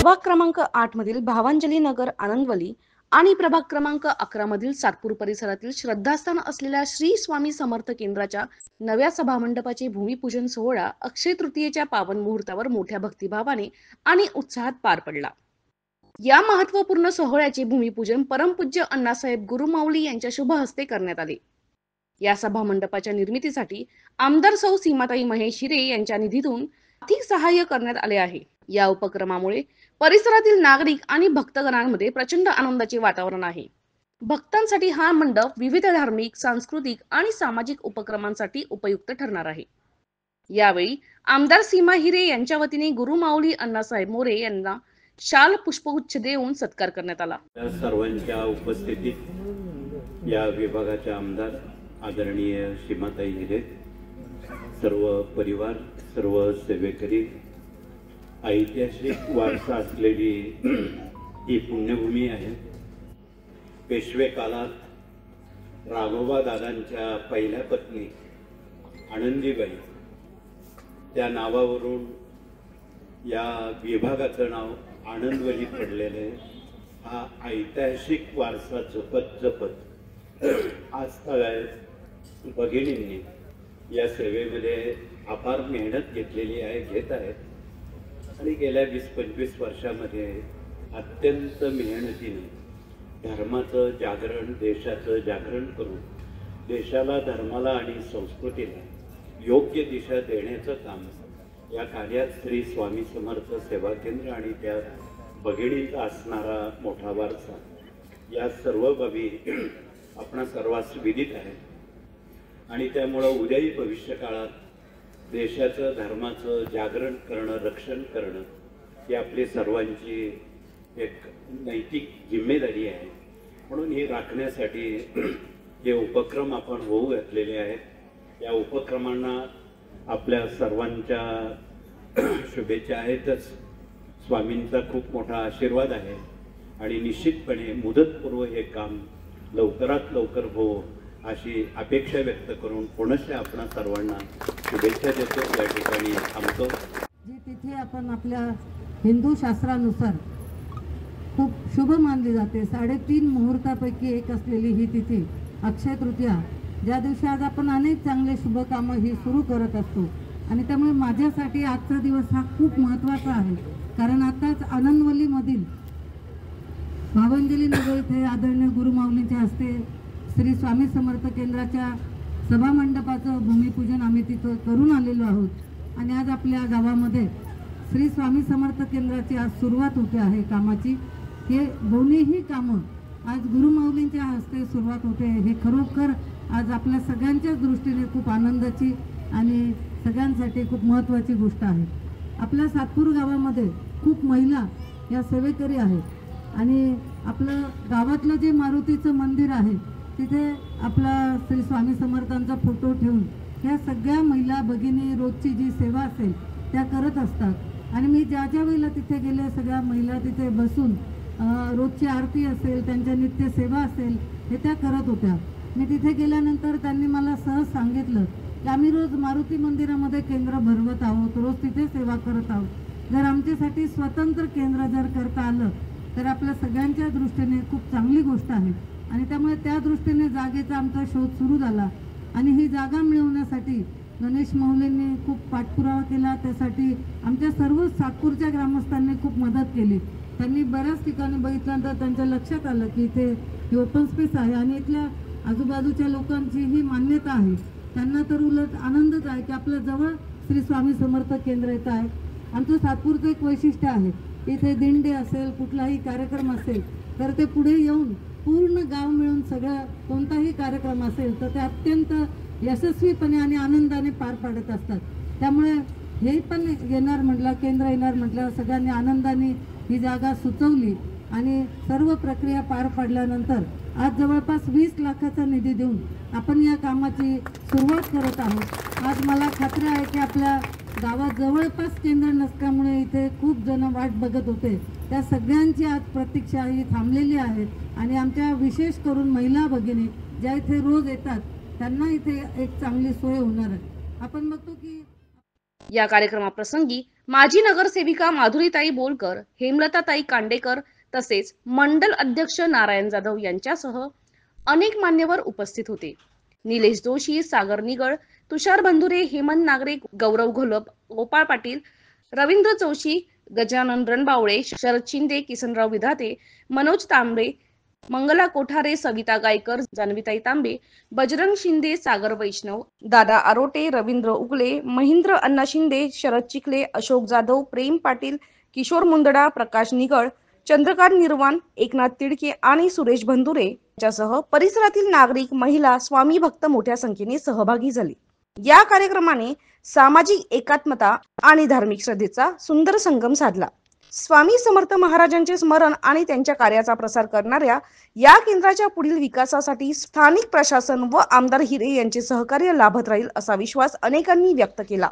प्रभाग क्रमांक 8 मधील भावांजली नगर आनंदवली आणि प्रभाग क्रमांक 11 मधील सातपूर परिसरातील श्रद्धास्थान असलेल्या श्री स्वामी समर्थ केंद्राच्या नव्या सभामंडपाचे भूमिपूजन सोहळा अक्षय तृतीयेच्या पावन मुहूर्तावर मोठ्या भक्तिभावाने आणि उत्साहात पार पडला। या महत्त्वपूर्ण सोहळ्याचे भूमिपूजन परमपूज्य अण्णासाहेब गुरुमाऊली यांच्या शुभ हस्ते करण्यात आले। या सभामंडपाच्या निर्मितीसाठी आमदार सौ सीमाताई महेश हिरे यांच्या निधीतून आर्थिक सहाय्य करण्यात आले आहे। या उपक्रमामुळे परिसरातील नागरिक आणि भक्तगणांमध्ये प्रचंड आनंदाचे वातावरण आहे। भक्तांसाठी हा मंडप विविध धार्मिक, सांस्कृतिक आणि सामाजिक उपक्रमांसाठी उपयुक्त ठरणार आहे। यावेळी आमदार सीमा हिरे यांच्या वतीने गुरुमाऊली अण्णासाहेब मोरे यांना शाल पुष्पगुच्छ देऊन सत्कार करण्यात आला। सर्वांच्या उपस्थितीत या विभागाचे आमदार आदरणीय सीमाताई हिरे, सर्व परिवार, सर्व सेवेकरी, ऐतिहासिक वारसा असलेली ही पुण्यभूमी आहे। पेशवे काळात राघोबा दादांच्या पहिल्या पत्नी आनंदीबाई त्या नावावरून या विभागाचं नाव आनंदवली पडलेले। हा ऐतिहासिक वारसा जपत जपत आज भगिनींनी या सेवेमध्ये अपार मेहनत घेतलेली आहे, घेत आहेत आणि गेल्या 20-25 वर्षामध्ये अत्यंत मेहनतीने धर्माचं जागरण, देशाचं जागरण करून देशाला, धर्माला आणि संस्कृतीला योग्य दिशा देण्याचं काम या कार्यात श्री स्वामी समर्थ सेवा केंद्र आणि त्या भगिनींचा असणारा मोठा वारसा, या सर्व बाबी आपणा सर्वांस विदित आहे आणि त्यामुळं उद्याही भविष्य काळात देशाचं, धर्माचं जागरण करणं, रक्षण करणं ही आपली सर्वांची एक नैतिक जिम्मेदारी आहे। म्हणून ही राखण्यासाठी हे उपक्रम आपण होऊ घातलेले आहेत। या उपक्रमांना आपल्या सर्वांच्या शुभेच्छा आहेतच, स्वामींचा खूप मोठा आशीर्वाद आहे आणि निश्चितपणे मुदतपूर्व हे काम लवकरात लवकर हो अशी अपेक्षा व्यक्त करून पुनश्च आपण सर्वांना शुभेच्छा देतो। या ठिकाणी थांबतो। जी तिथी आपण आपल्या हिंदू शास्त्रानुसार खूप शुभ मानली जाते, 3.5 मुहूर्तापैकी एक असलेली ही तिथी अक्षय तृतीया, ज्या दिवशी आज आपण अनेक चांगले शुभ कामं ही सुरू करत असतो आणि त्यामुळे माझ्यासाठी आजचा दिवस हा खूप महत्त्वाचा आहे। कारण आताच आनंदवलीमधील भावांजली नगर इथे आदरणीय गुरुमाऊलींच्या हस्ते श्री स्वामी समर्थ केंद्राच्या सभामंडपाचं भूमिपूजन आम्ही तिथं करून आलेलो आहोत आणि आज आपल्या गावामध्ये श्री स्वामी समर्थ केंद्राची आज सुरुवात होते आहे कामाची। हे दोन्हीही कामं आज गुरुमाऊलींच्या हस्ते सुरुवात होते, हे खरोखर आज आपल्या सगळ्यांच्याच दृष्टीने खूप आनंदाची आणि सगळ्यांसाठी खूप महत्त्वाची गोष्ट आहे। आपल्या सातपूर गावामध्ये खूप महिला या सेवेकरी आहेत आणि आपलं गावातलं जे मारुतीचं मंदिर आहे तिथे आपला श्री स्वामी समर्थांचा फोटो ठेवून ह्या सगळ्या महिला भगिनी रोजची जी सेवा असेल त्या करत असतात आणि मी ज्या वेळेला तिथे गेले सगळ्या महिला तिथे बसून रोजची आरती असेल, त्यांच्या नित्य सेवा असेल, हे त्या करत होत्या। मी तिथे गेल्यानंतर त्यांनी मला सहज सांगितलं की आम्ही रोज मारुती मंदिरामध्ये केंद्र भरवत आहोत, रोज तिथे सेवा करत आहोत। जर आमच्यासाठी स्वतंत्र केंद्र जर करता आलं तर आपल्या सगळ्यांच्या दृष्टीने खूप चांगली गोष्ट आहे आणि त्यामुळे त्या दृष्टीने जागेचा आमचा शोध सुरू झाला आणि ही जागा मिळवण्यासाठी गणेश माऊलींनी खूप पाठपुरावा केला। त्यासाठी आमच्या सर्व सातपूरच्या ग्रामस्थांनी खूप मदत केली। त्यांनी बऱ्याच ठिकाणी बघितल्यानंतर त्यांच्या लक्षात आलं की इथे ही ओपन स्पेस आहे आणि इथल्या आजूबाजूच्या लोकांची ही मान्यता आहे, त्यांना तर उलट आनंदच आहे की आपल्या जवळ श्री स्वामी समर्थ केंद्र येत आहे। आमचं सातपूरचं एक वैशिष्ट्य आहे, इथे दिंडी असेल, कुठलाही कार्यक्रम असेल तर ते पुढे येऊन पूर्ण गाव मिळून सगळं कोणताही कार्यक्रम असेल तर ते अत्यंत यशस्वीपणे आणि आनंदाने पार पाडत असतात। त्यामुळे हे पण येणार म्हटलं, केंद्र येणार म्हटलं, सगळ्यांनी आनंदाने ही जागा सुचवली आणि सर्व प्रक्रिया पार पाडल्यानंतर आज जवळपास 20 लाखाचा निधी देऊन आपण या कामाची सुरुवात करत आहोत। आज मला खात्री आहे की आपल्या गावात जवळपास केंद्र नसल्यामुळे इथे खूप जण वाट बघत होते, त्या सगळ्यांची आज प्रतीक्षा ही थांबलेली आहे आणि आमच्या विशेष करून महिला भगिनी ज्या इथे रोज येतात त्यांना इथे एक चांगली सोय होणार आहे। आपण बघतो की या कार्यक्रमाप्रसंगी माजी नगरसेविका माधुरीताई बोलकर, हेमलताताई कांडेकर तसेच मंडल अध्यक्ष नारायण जाधव यांच्यासह अनेक मान्यवर उपस्थित होते. निलेश जोशी, सागर निगळ, तुषार बंधुरे, हेमंत नागरे, गौरव घोलप, गोपाळ पाटील, रवींद्र जोशी, गजानन रणबावळे, शरद शिंदे, किसनराव विधाते, मनोज तांबे, मंगला कोठारे, सविता गायकर, जान्हवीताई तांबे, बजरंग शिंदे, सागर वैष्णव, दादा आरोटे, रवींद्र उगले, महेंद्र अण्णा शिंदे, शरद चिखले, अशोक जाधव, प्रेम पाटील, किशोर मुंदडा, प्रकाश निगळ, चंद्रकांत निर्वाण, एकनाथ तिडके आणि सुरेश बंधुरे यांच्यासह परिसरातील नागरिक, महिला, स्वामी भक्त मोठ्या संख्येने सहभागी झाले. या कार्यक्रमाने सामाजिक एकात्मता आणि धार्मिक श्रद्धेचा सुंदर संगम साधला. स्वामी समर्थ महाराजांचे स्मरण आणि त्यांच्या कार्याचा प्रसार करणाऱ्या या केंद्राच्या पुढील विकासासाठी स्थानिक प्रशासन व आमदार हिरे यांचे सहकार्य लाभत राहील असा विश्वास अनेकांनी व्यक्त केला.